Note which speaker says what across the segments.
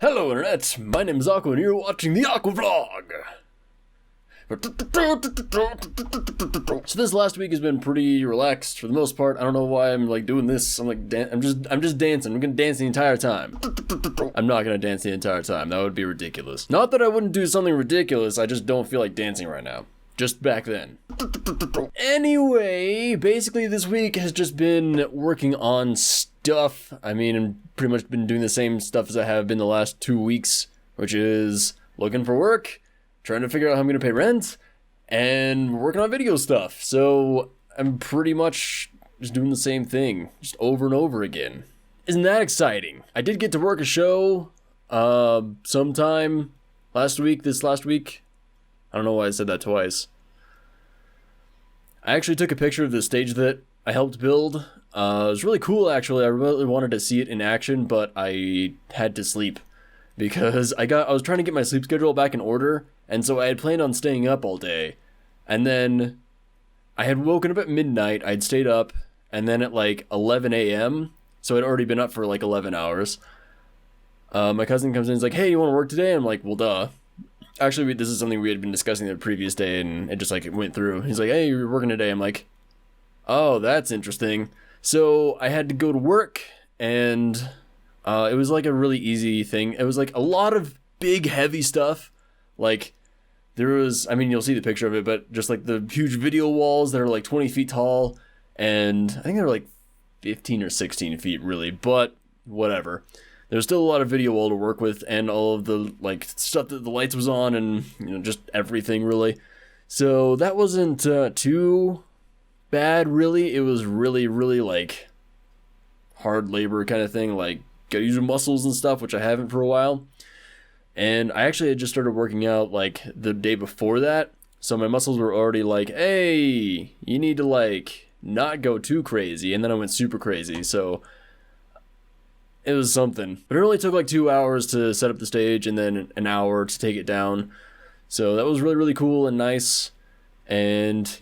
Speaker 1: Hello Internet, my name is Aqua and you're watching the Aqua Vlog! So this last week has been pretty relaxed for the most part. I don't know why I'm like doing this. I'm like, I'm just dancing. I'm gonna dance the entire time. I'm not gonna dance the entire time. That would be ridiculous. Not that I wouldn't do something ridiculous, I just don't feel like dancing right now. Just back then. Anyway, basically this week has just been working on stuff. I mean, I've pretty much been doing the same stuff as I have been the last 2 weeks, which is looking for work, trying to figure out how I'm going to pay rent, and working on video stuff. So I'm pretty much just doing the same thing, just over and over again. Isn't that exciting? I did get to work a show sometime this last week. I don't know why I said that twice. I actually took a picture of the stage that I helped build. It was really cool, actually. I really wanted to see it in action, but I had to sleep because I was trying to get my sleep schedule back in order, and so I had planned on staying up all day. And then I had woken up at midnight, I'd stayed up, and then at like 11 a.m., so I'd already been up for like 11 hours. My cousin comes in and is like, hey, you want to work today? I'm like, well, duh. Actually, this is something we had been discussing the previous day, and it just like it went through. He's like, hey, you're working today. I'm like, oh, that's interesting. So I had to go to work, and it was like a really easy thing. It was like a lot of big, heavy stuff. Like there was, I mean, you'll see the picture of it, but just like the huge video walls that are like 20 feet tall, and I think they're like 15 or 16 feet really, but whatever. There's still a lot of video wall to work with, and all of the like stuff that the lights was on, and just everything really. So that wasn't too bad really. It was really like hard labor kind of thing, like gotta use your muscles and stuff, which I haven't for a while. And I actually had just started working out like the day before that, so my muscles were already like, hey, you need to like not go too crazy. And then I went super crazy, so it was something. But it only took like 2 hours to set up the stage and then an hour to take it down. So that was really cool and nice. And,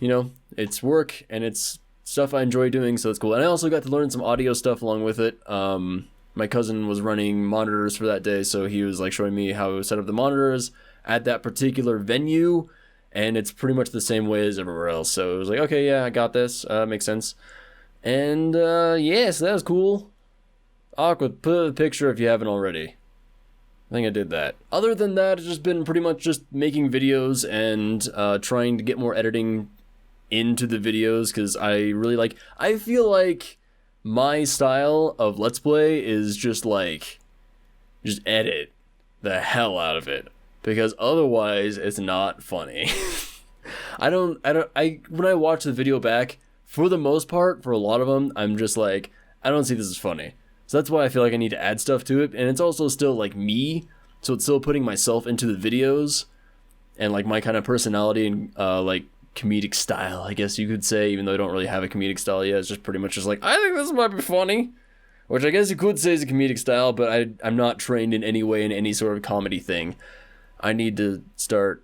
Speaker 1: it's work and it's stuff I enjoy doing, so it's cool. And I also got to learn some audio stuff along with it. My cousin was running monitors for that day, so he was like showing me how to set up the monitors at that particular venue. And it's pretty much the same way as everywhere else. So it was like, okay, yeah, I got this. Makes sense. And yeah, so that was cool. Aqua, put a picture if you haven't already. I think I did that. Other than that, it's just been pretty much just making videos and trying to get more editing into the videos, because I feel like my style of Let's Play is just edit the hell out of it, because otherwise it's not funny. When I watch the video back, for the most part, for a lot of them, I'm just like, I don't see this as funny. So that's why I feel like I need to add stuff to it. And it's also still like me, so it's still putting myself into the videos and like my kind of personality and like comedic style, I guess you could say, even though I don't really have a comedic style yet. It's just pretty much just like, I think this might be funny, which I guess you could say is a comedic style, but I'm not trained in any way in any sort of comedy thing. I need to start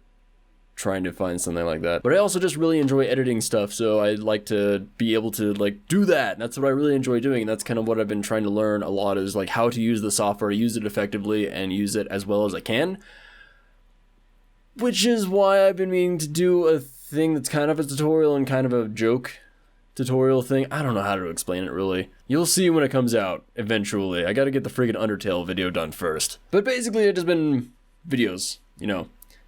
Speaker 1: trying to find something like that. But I also just really enjoy editing stuff, so I like to be able to like do that. And that's what I really enjoy doing, and that's kind of what I've been trying to learn a lot, is like how to use the software, use it effectively, and use it as well as I can. Which is why I've been meaning to do a thing that's kind of a tutorial and kind of a joke tutorial thing. I don't know how to explain it really. You'll see when it comes out eventually. I gotta get the friggin' Undertale video done first. But basically it's just been videos,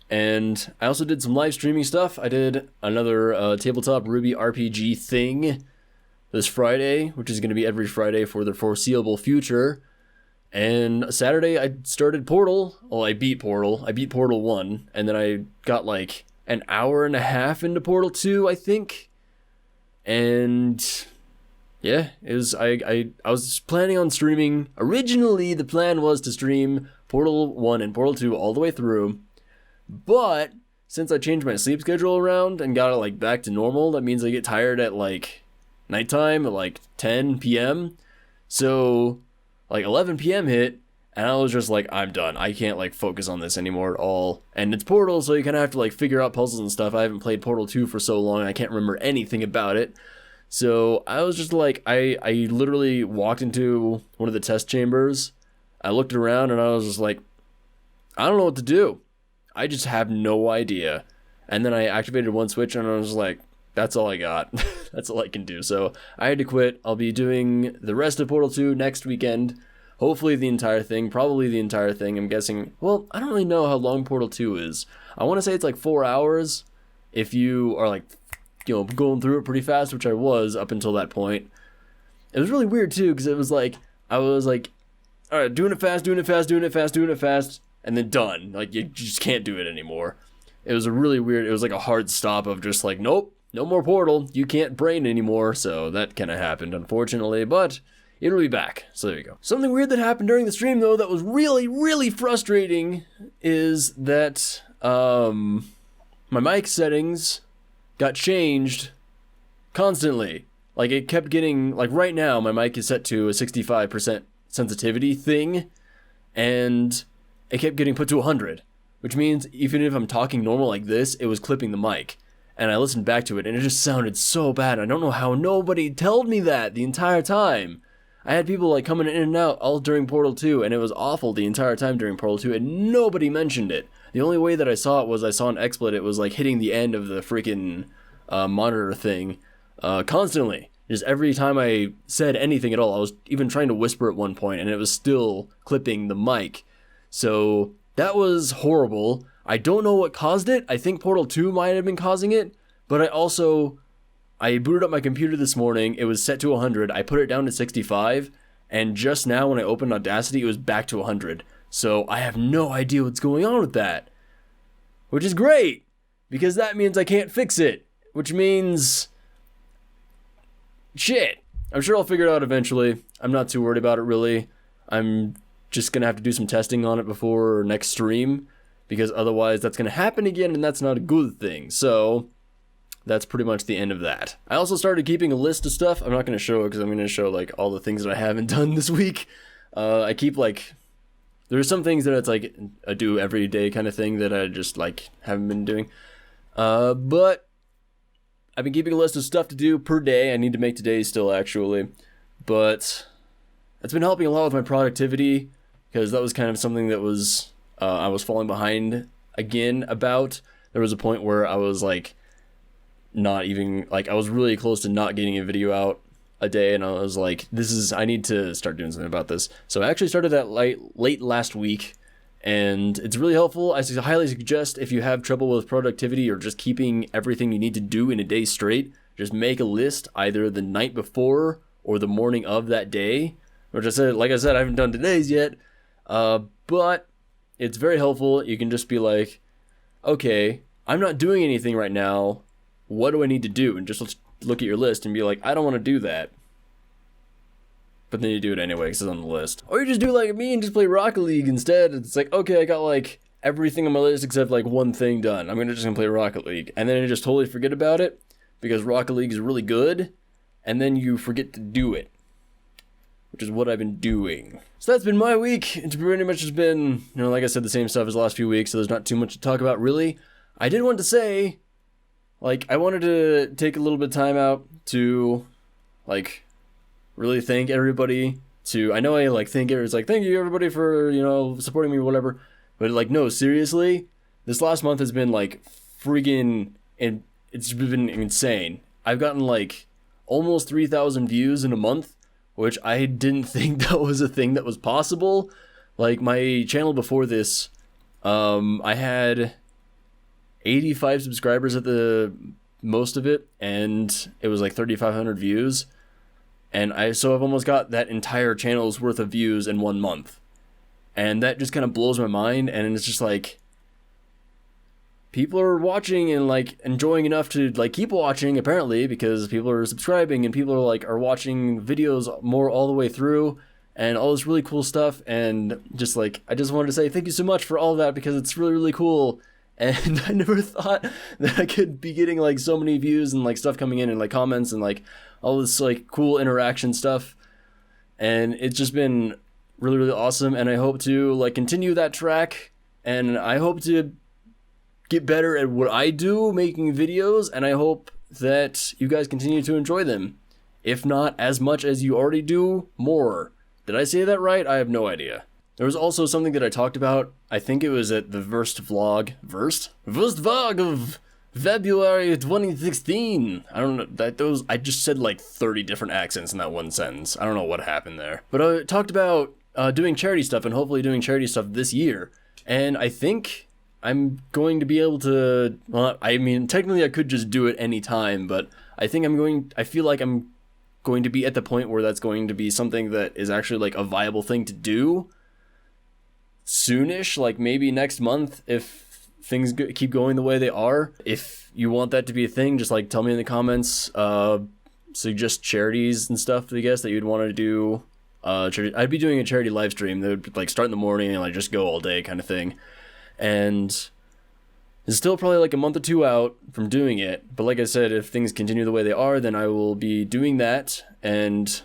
Speaker 1: And I also did some live streaming stuff. I did another tabletop Ruby RPG thing this Friday, which is going to be every Friday for the foreseeable future. And Saturday I started Portal. Well, I beat Portal. I beat Portal 1, and then I got like an hour and a half into Portal 2, I think. And yeah, it was I was planning on streaming. Originally the plan was to stream Portal 1 and Portal 2 all the way through. But since I changed my sleep schedule around and got it like back to normal, that means I get tired at like nighttime at like 10 p.m. So like 11 p.m. hit, and I was just like, I'm done. I can't like focus on this anymore at all. And it's Portal, so you kind of have to like figure out puzzles and stuff. I haven't played Portal 2 for so long, I can't remember anything about it. So I was just like, I literally walked into one of the test chambers. I looked around and I was just like, I don't know what to do. I just have no idea. And then I activated one switch and I was like, that's all I got. That's all I can do. So I had to quit. I'll be doing the rest of Portal 2 next weekend. Hopefully the entire thing, probably the entire thing. I'm guessing, well, I don't really know how long Portal 2 is. I want to say it's like 4 hours if you are like, you know, going through it pretty fast, which I was up until that point. It was really weird too, because it was like, I was like, all right, doing it fast, and then done. Like, you just can't do it anymore. It was a really weird, it was like a hard stop of just like, nope, no more Portal, you can't brain anymore. So that kind of happened, unfortunately, but it'll be back. So there you go. Something weird that happened during the stream, though, that was really, really frustrating is that my mic settings got changed constantly. Like, it kept getting, like, right now, my mic is set to a 65% sensitivity thing, and it kept getting put to 100, which means even if I'm talking normal like this, it was clipping the mic. And I listened back to it, and it just sounded so bad. I don't know how nobody told me that the entire time. I had people, like, coming in and out all during Portal 2, and it was awful the entire time during Portal 2, and nobody mentioned it. The only way that I saw it was I saw an XSplit. It was, like, hitting the end of the freaking monitor thing constantly. Just every time I said anything at all, I was even trying to whisper at one point, and it was still clipping the mic. So that was horrible. I don't know what caused it. I think Portal 2 might have been causing it, but I booted up my computer this morning. It was set to 100. I put it down to 65, and just now when I opened Audacity, it was back to 100. So I have no idea what's going on with that, which is great, because that means I can't fix it, which means shit. I'm sure I'll figure it out eventually. I'm not too worried about it, really. I'm just going to have to do some testing on it before next stream, because otherwise that's going to happen again, and that's not a good thing. So that's pretty much the end of that. I also started keeping a list of stuff. I'm not going to show it because I'm going to show like all the things that I haven't done this week. I keep like, there's some things that it's like a do every day kind of thing that I just like haven't been doing. But I've been keeping a list of stuff to do per day. I need to make today still, actually. But it's been helping a lot with my productivity, because that was kind of something that was I was falling behind again about. There was a point where I was like not even, like, I was really close to not getting a video out a day, and I was like, I need to start doing something about this. So I actually started that late last week, and it's really helpful. I highly suggest, if you have trouble with productivity or just keeping everything you need to do in a day straight, just make a list either the night before or the morning of that day, which like I said, I haven't done today's yet, but it's very helpful. You can just be like, okay, I'm not doing anything right now. What do I need to do? And just look at your list and be like, I don't want to do that. But then you do it anyway because it's on the list. Or you just do like me and just play Rocket League instead. It's like, okay, I got like everything on my list except like one thing done. I'm just gonna play Rocket League. And then I just totally forget about it because Rocket League is really good. And then you forget to do it, which is what I've been doing. So that's been my week. It's pretty much just been, you know, like I said, the same stuff as the last few weeks. So there's not too much to talk about really. I did want to say, like, I wanted to take a little bit of time out to, like, really thank everybody. I know I, like, thank you everybody for, you know, supporting me or whatever. But, like, no, seriously, this last month has been, like, freaking, and it's been insane. I've gotten, like, almost 3,000 views in a month, which I didn't think that was a thing that was possible. Like, my channel before this, I had 85 subscribers at the most of it, and it was like 3,500 views, and I've almost got that entire channel's worth of views in 1 month, and that just kind of blows my mind. And it's just like, people are watching and like enjoying enough to like keep watching, apparently, because people are subscribing and people are watching videos more all the way through and all this really cool stuff. And just like, I just wanted to say thank you so much for all of that, because it's really, really cool. And I never thought that I could be getting like so many views and like stuff coming in and like comments and like all this like cool interaction stuff. And it's just been really, really awesome. And I hope to like continue that track, and I hope to get better at what I do, making videos, and I hope that you guys continue to enjoy them. If not as much as you already do, more. Did I say that right? I have no idea. There was also something that I talked about, I think it was at the First vlog of February 2016. I don't know, I just said like 30 different accents in that one sentence. I don't know what happened there. But I talked about doing charity stuff and hopefully doing charity stuff this year. And I think I'm going to be able to, well, I mean, technically I could just do it anytime, but I think I feel like I'm going to be at the point where that's going to be something that is actually like a viable thing to do soonish, like maybe next month if things keep going the way they are. If you want that to be a thing, just like tell me in the comments, suggest charities and stuff, I guess, that you'd want to do. I'd be doing a charity live stream that would like start in the morning and like just go all day kind of thing. And it's still probably like a month or two out from doing it. But like I said, if things continue the way they are, then I will be doing that. And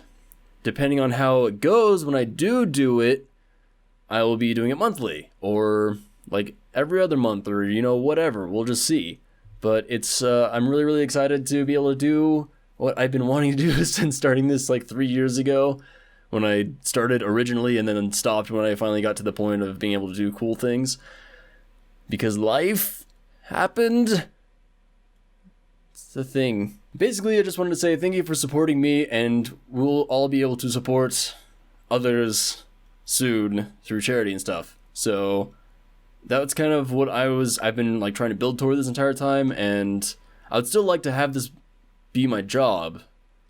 Speaker 1: depending on how it goes when I do it, I will be doing it monthly or like every other month or, you know, whatever. We'll just see. But it's, I'm really, really excited to be able to do what I've been wanting to do since starting this like 3 years ago. When I started originally and then stopped when I finally got to the point of being able to do cool things. Because life happened. It's the thing. Basically, I just wanted to say thank you for supporting me, and we'll all be able to support others soon through charity and stuff. So that's kind of what I've been like trying to build toward this entire time, and I would still like to have this be my job.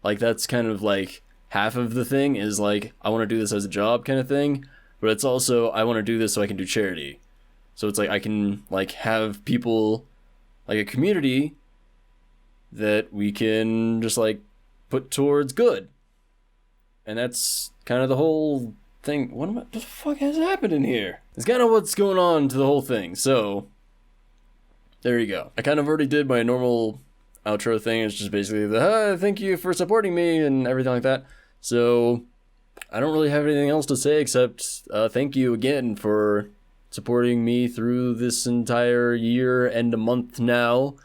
Speaker 1: Like that's kind of like half of the thing is like, I want to do this as a job kind of thing, but it's also, I want to do this so I can do charity. So it's like, I can like have people, like a community that we can just like put towards good. And that's kind of the whole thing. What the fuck has happened in here? It's kind of what's going on to the whole thing. So there you go. I kind of already did my normal outro thing. It's just basically the thank you for supporting me and everything like that. So I don't really have anything else to say except thank you again for supporting me through this entire year and a month now.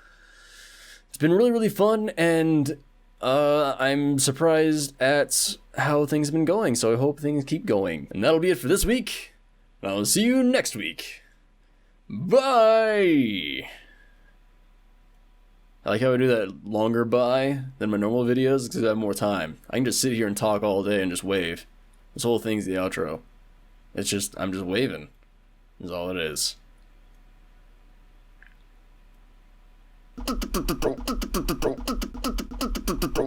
Speaker 1: It's been really, really fun, and I'm surprised at how things have been going, so I hope things keep going. And that'll be it for this week. I'll see you next week. Bye! I like how I do that longer bye than my normal videos because I have more time. I can just sit here and talk all day and just wave. This whole thing's the outro. It's just, I'm just waving. Is all it is.